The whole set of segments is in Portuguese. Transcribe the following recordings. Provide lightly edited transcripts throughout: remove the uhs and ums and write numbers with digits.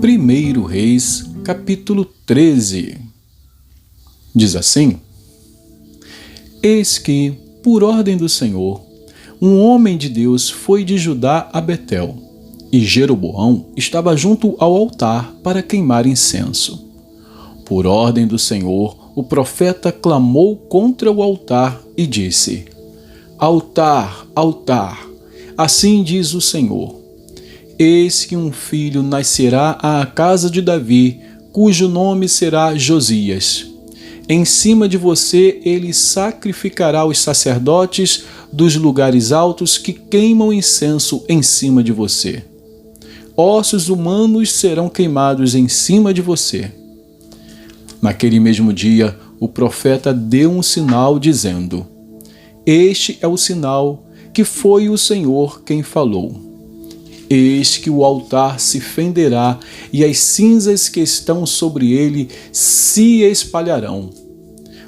Primeiro Reis, capítulo 13. Diz assim: Eis que, por ordem do Senhor, um homem de Deus foi de Judá a Betel, e Jeroboão estava junto ao altar para queimar incenso. Por ordem do Senhor, o profeta clamou contra o altar e disse: Altar, altar, assim diz o Senhor: Eis que um filho nascerá à casa de Davi, cujo nome será Josias. Em cima de você ele sacrificará os sacerdotes dos lugares altos que queimam incenso em cima de você. Ossos humanos serão queimados em cima de você. Naquele mesmo dia, o profeta deu um sinal dizendo: Este é o sinal que foi o Senhor quem falou. Eis que o altar se fenderá e as cinzas que estão sobre ele se espalharão.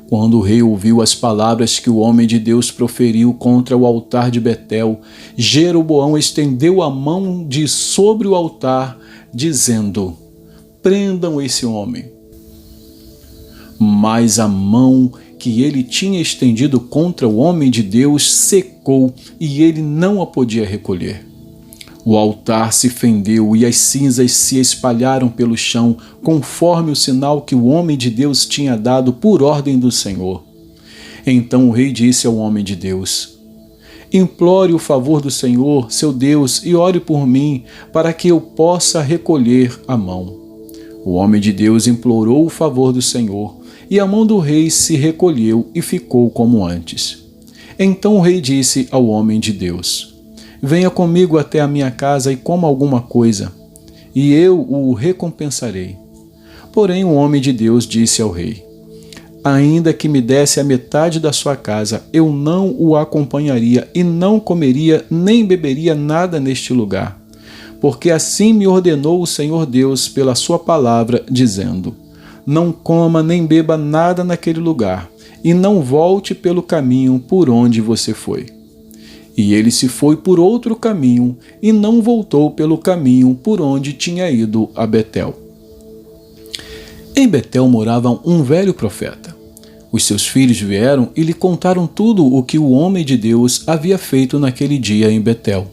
Quando o rei ouviu as palavras que o homem de Deus proferiu contra o altar de Betel, Jeroboão estendeu a mão de sobre o altar, dizendo: Prendam esse homem. Mas a mão que ele tinha estendido contra o homem de Deus secou e ele não a podia recolher. O altar se fendeu e as cinzas se espalharam pelo chão, conforme o sinal que o homem de Deus tinha dado por ordem do Senhor. Então o rei disse ao homem de Deus: Implore o favor do Senhor, seu Deus, e ore por mim, para que eu possa recolher a mão. O homem de Deus implorou o favor do Senhor, e a mão do rei se recolheu e ficou como antes. Então o rei disse ao homem de Deus: Venha comigo até a minha casa e coma alguma coisa, e eu o recompensarei. Porém o homem de Deus disse ao rei: Ainda que me desse a metade da sua casa, eu não o acompanharia e não comeria nem beberia nada neste lugar, porque assim me ordenou o Senhor Deus pela sua palavra, dizendo: Não coma nem beba nada naquele lugar, e não volte pelo caminho por onde você foi. E ele se foi por outro caminho e não voltou pelo caminho por onde tinha ido a Betel. Em Betel morava um velho profeta. Os seus filhos vieram e lhe contaram tudo o que o homem de Deus havia feito naquele dia em Betel.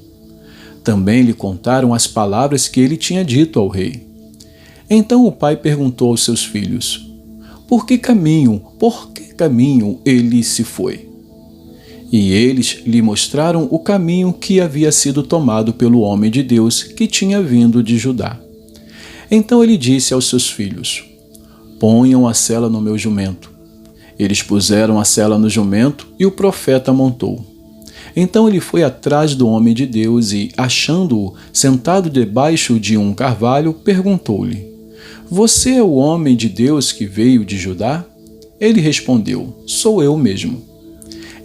Também lhe contaram as palavras que ele tinha dito ao rei. Então o pai perguntou aos seus filhos: Por que caminho ele se foi? E eles lhe mostraram o caminho que havia sido tomado pelo homem de Deus que tinha vindo de Judá. Então ele disse aos seus filhos: Ponham a sela no meu jumento. Eles puseram a sela no jumento e o profeta montou. Então ele foi atrás do homem de Deus e, achando-o sentado debaixo de um carvalho, perguntou-lhe: Você é o homem de Deus que veio de Judá? Ele respondeu: Sou eu mesmo.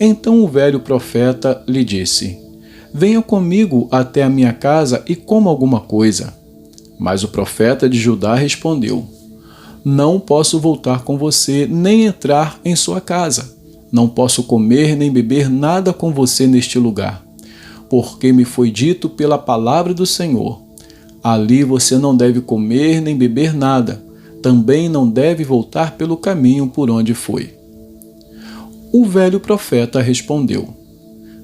Então o velho profeta lhe disse: Venha comigo até a minha casa e coma alguma coisa. Mas o profeta de Judá respondeu: Não posso voltar com você nem entrar em sua casa. Não posso comer nem beber nada com você neste lugar, porque me foi dito pela palavra do Senhor: Ali você não deve comer nem beber nada, também não deve voltar pelo caminho por onde foi. O velho profeta respondeu: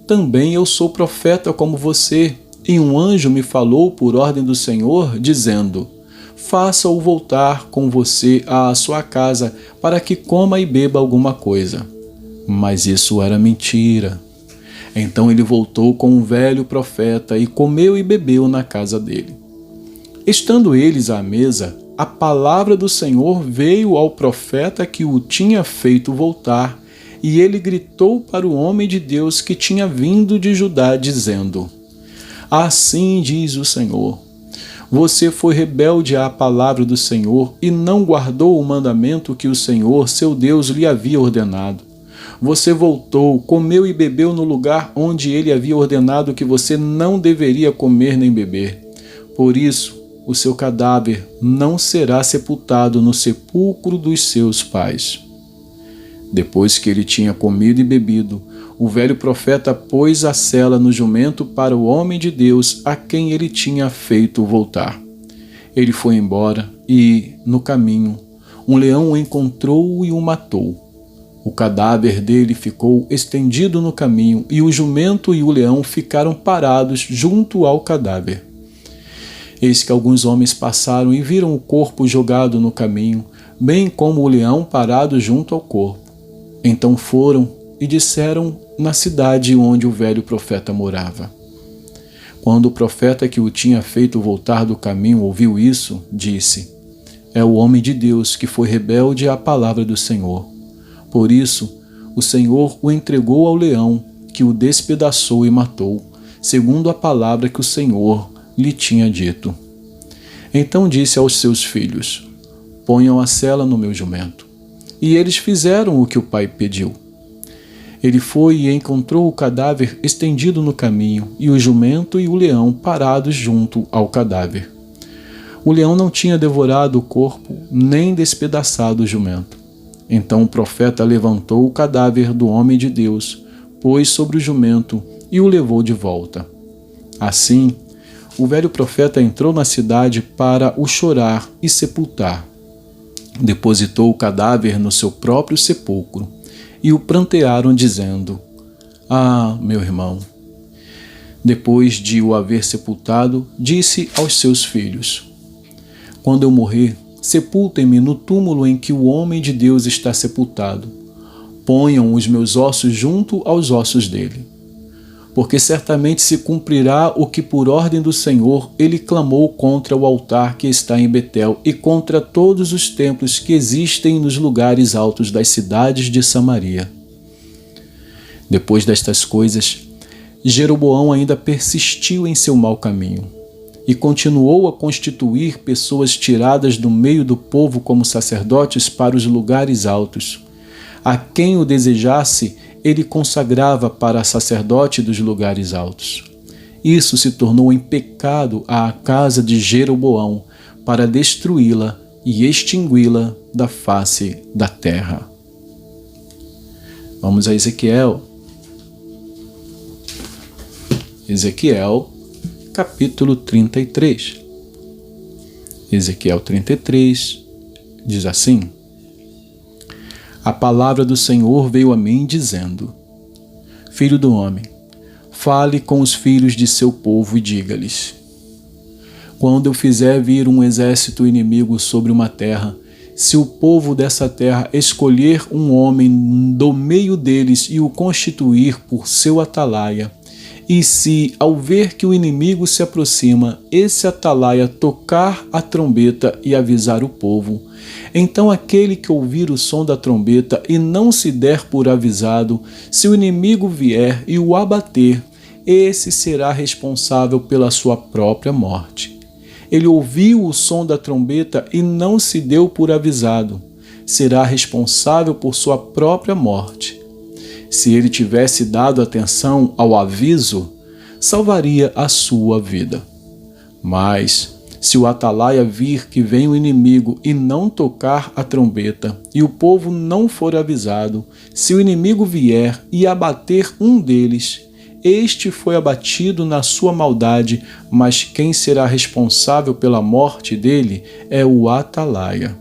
Também eu sou profeta como você, e um anjo me falou por ordem do Senhor, dizendo: Faça-o voltar com você à sua casa, para que coma e beba alguma coisa. Mas isso era mentira. Então ele voltou com o velho profeta e comeu e bebeu na casa dele. Estando eles à mesa, a palavra do Senhor veio ao profeta que o tinha feito voltar, e ele gritou para o homem de Deus que tinha vindo de Judá, dizendo: Assim diz o Senhor: Você foi rebelde à palavra do Senhor e não guardou o mandamento que o Senhor, seu Deus, lhe havia ordenado. Você voltou, comeu e bebeu no lugar onde ele havia ordenado que você não deveria comer nem beber. Por isso, o seu cadáver não será sepultado no sepulcro dos seus pais. Depois que ele tinha comido e bebido, o velho profeta pôs a sela no jumento para o homem de Deus a quem ele tinha feito voltar. Ele foi embora e, no caminho, um leão o encontrou e o matou. O cadáver dele ficou estendido no caminho e o jumento e o leão ficaram parados junto ao cadáver. Eis que alguns homens passaram e viram o corpo jogado no caminho, bem como o leão parado junto ao corpo. Então foram e disseram na cidade onde o velho profeta morava. Quando o profeta que o tinha feito voltar do caminho ouviu isso, disse: É o homem de Deus que foi rebelde à palavra do Senhor. Por isso, o Senhor o entregou ao leão, que o despedaçou e matou, segundo a palavra que o Senhor lhe tinha dito. Então disse aos seus filhos: Ponham a sela no meu jumento. E eles fizeram o que o pai pediu. Ele foi e encontrou o cadáver estendido no caminho, e o jumento e o leão parados junto ao cadáver. O leão não tinha devorado o corpo, nem despedaçado o jumento. Então o profeta levantou o cadáver do homem de Deus, pôs sobre o jumento e o levou de volta. Assim, o velho profeta entrou na cidade para o chorar e sepultar. Depositou o cadáver no seu próprio sepulcro e o prantearam, dizendo: Ah, meu irmão! Depois de o haver sepultado, disse aos seus filhos: Quando eu morrer, sepultem-me no túmulo em que o homem de Deus está sepultado. Ponham os meus ossos junto aos ossos dele. Porque certamente se cumprirá o que por ordem do Senhor ele clamou contra o altar que está em Betel e contra todos os templos que existem nos lugares altos das cidades de Samaria. Depois destas coisas, Jeroboão ainda persistiu em seu mau caminho e continuou a constituir pessoas tiradas do meio do povo como sacerdotes para os lugares altos. A quem o desejasse, ele consagrava para sacerdote dos lugares altos. Isso se tornou em pecado à casa de Jeroboão, para destruí-la e extingui-la da face da terra. Vamos a Ezequiel. Ezequiel, capítulo 33. Ezequiel 33 diz assim: A palavra do Senhor veio a mim dizendo: Filho do homem, fale com os filhos de seu povo e diga-lhes: Quando eu fizer vir um exército inimigo sobre uma terra, se o povo dessa terra escolher um homem do meio deles e o constituir por seu atalaia, e se, ao ver que o inimigo se aproxima, esse atalaia tocar a trombeta e avisar o povo, então aquele que ouvir o som da trombeta e não se der por avisado, se o inimigo vier e o abater, esse será responsável pela sua própria morte. Ele ouviu o som da trombeta e não se deu por avisado, será responsável por sua própria morte. Se ele tivesse dado atenção ao aviso, salvaria a sua vida. Mas, se o atalaia vir que vem o inimigo e não tocar a trombeta, e o povo não for avisado, se o inimigo vier e abater um deles, este foi abatido na sua maldade, mas quem será responsável pela morte dele é o atalaia.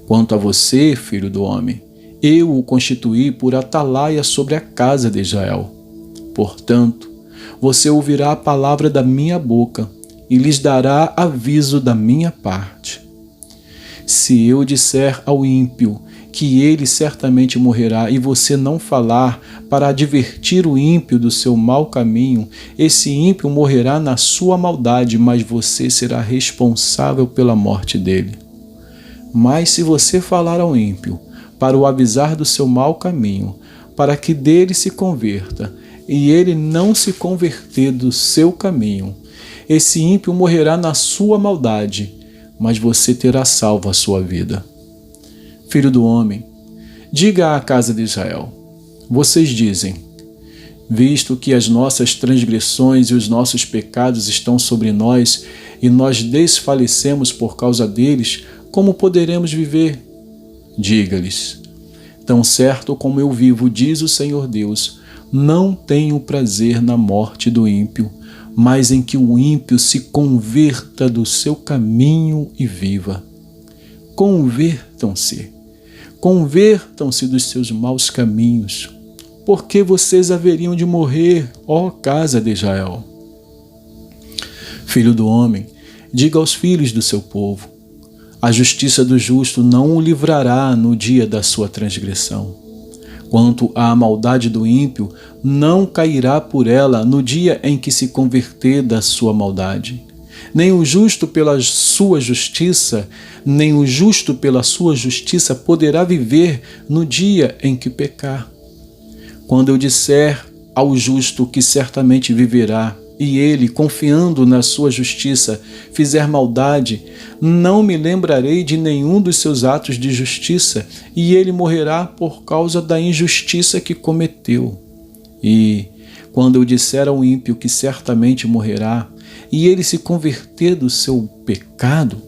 Quanto a você, filho do homem, eu o constituí por atalaia sobre a casa de Israel. Portanto, você ouvirá a palavra da minha boca e lhes dará aviso da minha parte. Se eu disser ao ímpio que ele certamente morrerá e você não falar para advertir o ímpio do seu mau caminho, esse ímpio morrerá na sua maldade, mas você será responsável pela morte dele. Mas se você falar ao ímpio para o avisar do seu mau caminho, para que dele se converta, e ele não se converter do seu caminho, esse ímpio morrerá na sua maldade, mas você terá salvo a sua vida. Filho do homem, diga à casa de Israel: vocês dizem, visto que as nossas transgressões e os nossos pecados estão sobre nós e nós desfalecemos por causa deles, como poderemos viver? Diga-lhes: Tão certo como eu vivo, diz o Senhor Deus, não tenho prazer na morte do ímpio, mas em que o ímpio se converta do seu caminho e viva. Convertam-se dos seus maus caminhos, porque vocês haveriam de morrer, ó casa de Israel. Filho do homem, diga aos filhos do seu povo, a justiça do justo não o livrará no dia da sua transgressão. Quanto à maldade do ímpio, não cairá por ela no dia em que se converter da sua maldade. Nem o justo pela sua justiça poderá viver no dia em que pecar. Quando eu disser ao justo que certamente viverá, e ele, confiando na sua justiça, fizer maldade, não me lembrarei de nenhum dos seus atos de justiça, e ele morrerá por causa da injustiça que cometeu. E, quando eu disser ao ímpio que certamente morrerá, e ele se converter do seu pecado,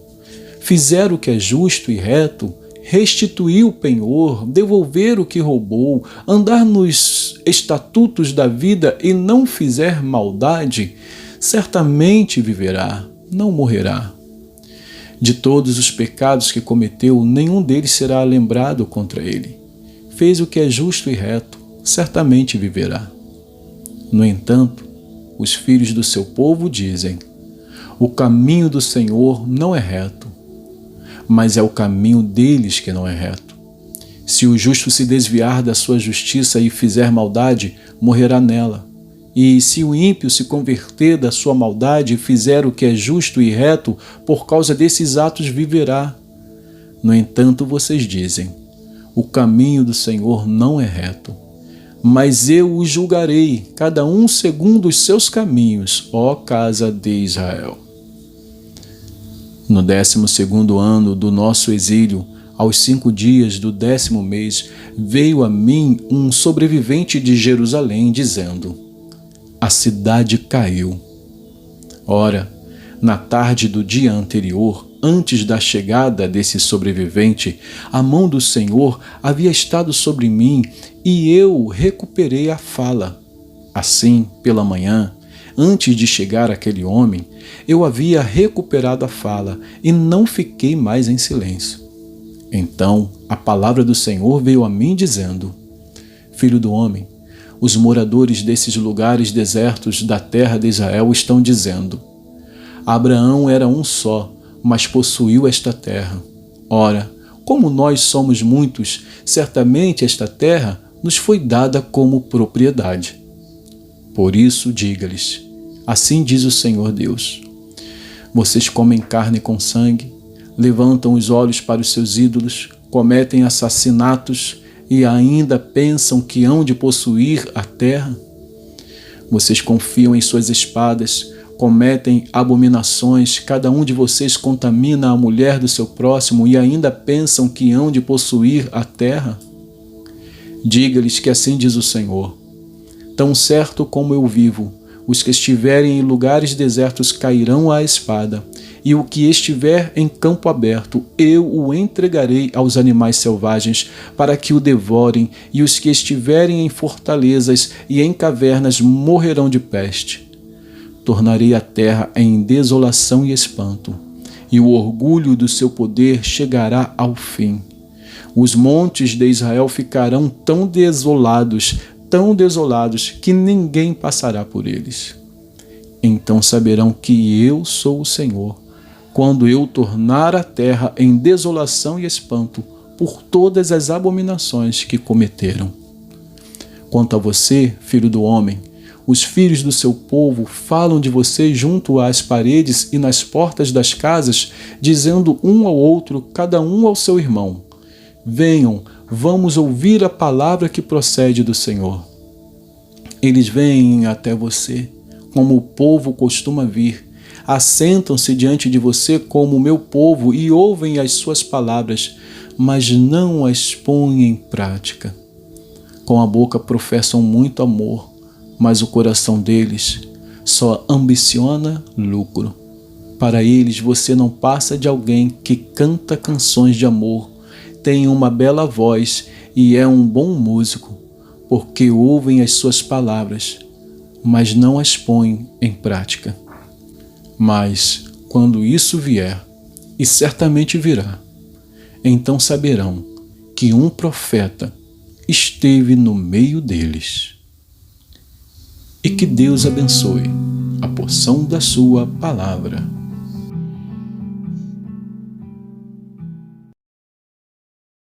fizer o que é justo e reto, restituir o penhor, devolver o que roubou, andar nos estatutos da vida e não fizer maldade, certamente viverá, não morrerá. De todos os pecados que cometeu, nenhum deles será lembrado contra ele. Fez o que é justo e reto, certamente viverá. No entanto, os filhos do seu povo dizem: o caminho do Senhor não é reto, mas é o caminho deles que não é reto. Se o justo se desviar da sua justiça e fizer maldade, morrerá nela. E se o ímpio se converter da sua maldade e fizer o que é justo e reto, por causa desses atos viverá. No entanto, vocês dizem: o caminho do Senhor não é reto, mas eu os julgarei, cada um segundo os seus caminhos, ó casa de Israel. No 12º ano do nosso exílio, aos 5 dias do 10º mês, veio a mim um sobrevivente de Jerusalém, dizendo: a cidade caiu. Ora, na tarde do dia anterior, antes da chegada desse sobrevivente, a mão do Senhor havia estado sobre mim e eu recuperei a fala. Assim, pela manhã, antes de chegar aquele homem, eu havia recuperado a fala e não fiquei mais em silêncio. Então a palavra do Senhor veio a mim dizendo: filho do homem, os moradores desses lugares desertos da terra de Israel estão dizendo: Abraão era um só, mas possuiu esta terra. Ora, como nós somos muitos, certamente esta terra nos foi dada como propriedade. Por isso, diga-lhes: assim diz o Senhor Deus: vocês comem carne com sangue, levantam os olhos para os seus ídolos, cometem assassinatos e ainda pensam que hão de possuir a terra? Vocês confiam em suas espadas, cometem abominações, cada um de vocês contamina a mulher do seu próximo e ainda pensam que hão de possuir a terra? Diga-lhes que assim diz o Senhor: tão certo como eu vivo, os que estiverem em lugares desertos cairão à espada, e o que estiver em campo aberto, eu o entregarei aos animais selvagens, para que o devorem, e os que estiverem em fortalezas e em cavernas morrerão de peste. Tornarei a terra em desolação e espanto, e o orgulho do seu poder chegará ao fim. Os montes de Israel ficarão tão desolados, que ninguém passará por eles. Então saberão que eu sou o Senhor, quando eu tornar a terra em desolação e espanto por todas as abominações que cometeram. Quanto a você, filho do homem, os filhos do seu povo falam de você junto às paredes e nas portas das casas, dizendo um ao outro, cada um ao seu irmão: venham, vamos ouvir a palavra que procede do Senhor. Eles vêm até você, como o povo costuma vir, assentam-se diante de você como o meu povo e ouvem as suas palavras, mas não as põem em prática. Com a boca professam muito amor, mas o coração deles só ambiciona lucro. Para eles você não passa de alguém que canta canções de amor, tem uma bela voz e é um bom músico, porque ouvem as suas palavras, mas não as põem em prática. Mas, quando isso vier, e certamente virá, então saberão que um profeta esteve no meio deles. E que Deus abençoe a porção da sua palavra.